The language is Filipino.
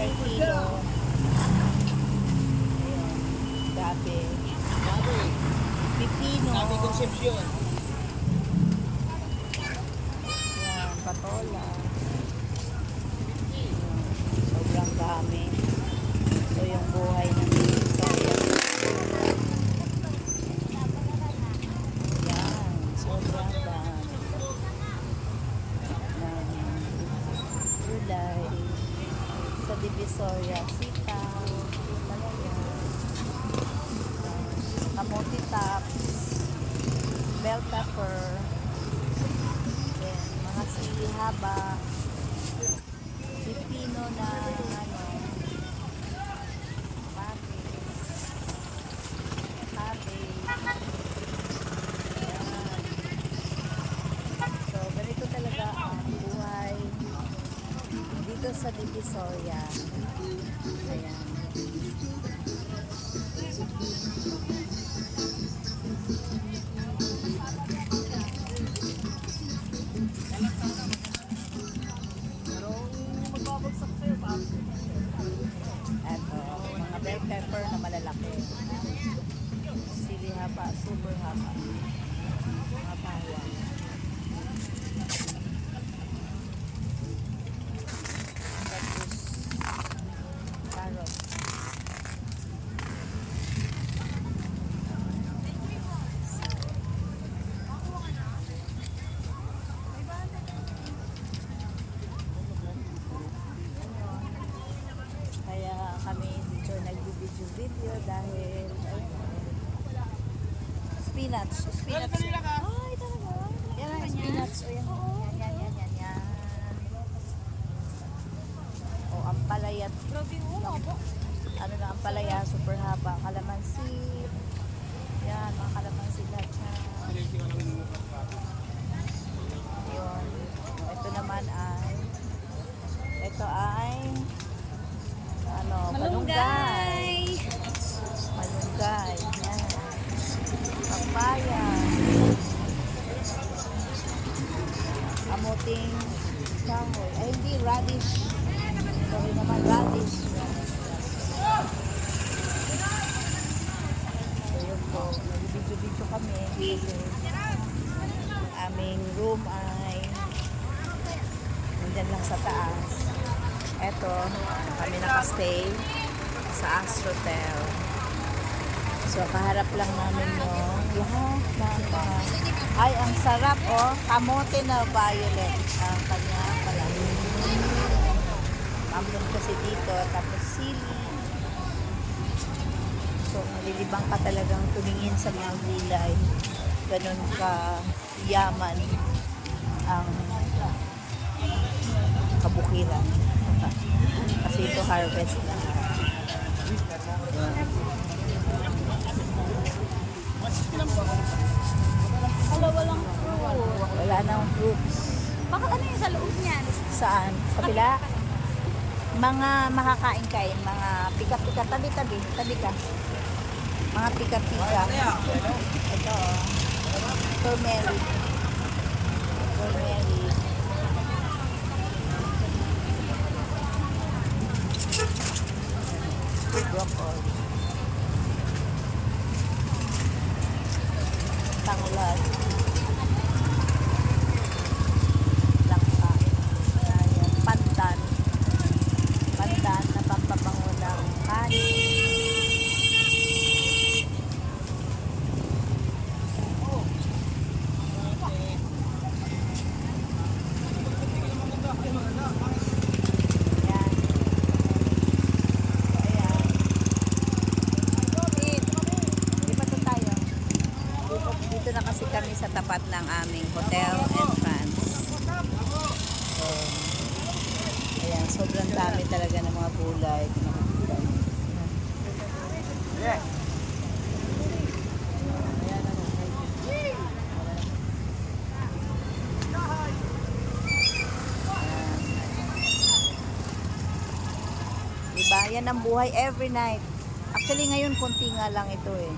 per kilo. Ayan. Gabi. Pipino. Gabi Concepcion. Ayan, patola. Sobrang dami. Ito yung buhay ng Divisoria. Ayan, sobrang dami. Gulay. Sa Divisoria, sitaw, palaya, kamote tops, bell pepper, then, mga sili haba, pipino na cabbage. Ayan. So, ganito talaga ang buhay dito sa Divisoria. Ayan. Eto, mga bell pepper na malalaki. Sili haba, super haba. Mga bawang. Tapos, carrot. Kaya kami dito nag-video dahil spinach. Spinach. Ay, talaga? Yan ang spinach. O, yan. Yan. O, ang palayat. Ano na, ang palaya, super haba. Kalamansi. Yan, mga kalamansi lahat siya. Yun. Ito naman ay malunggay. Malunggay. Yan. Papaya. Kamuting kahoy. Ay, hindi. Radish. Sorry naman, radish. So, yun po. Nag-video kami. Kasi aming room ay nandyan lang sa taas. Eto, kami nakastay sa Astrotel. So, kaharap lang namin yung lahat ng mga... Ay, ang sarap, oh. Kamote na violet. Ang kanya pala. Mamlon kasi dito. Tapos sili. So, malilibang ka talagang tumingin sa mga gulay. Ganun ka yaman ang kabukiran. Kasi ito harvest na. Wala, walang fruit. Wala nang fruits. Bakit ano yung sa loob niyan? Saan? Sa kabila? Mga makakain kain, mga pika-pika, tabi-tabi, tabi ka. Mga pika-pika. Ito, turmeric. Turmeric. Broccoli. Tanglad. Langka. Ayan. Pandan. Pandan na pampabango ng kanin. Dito na kasi kami sa tapat ng aming hotel entrance. So, ayan, sobrang dami talaga ng mga gulay. Ayan. Diba? Yan ang buhay every night. Actually, ngayon, konti nga lang ito eh.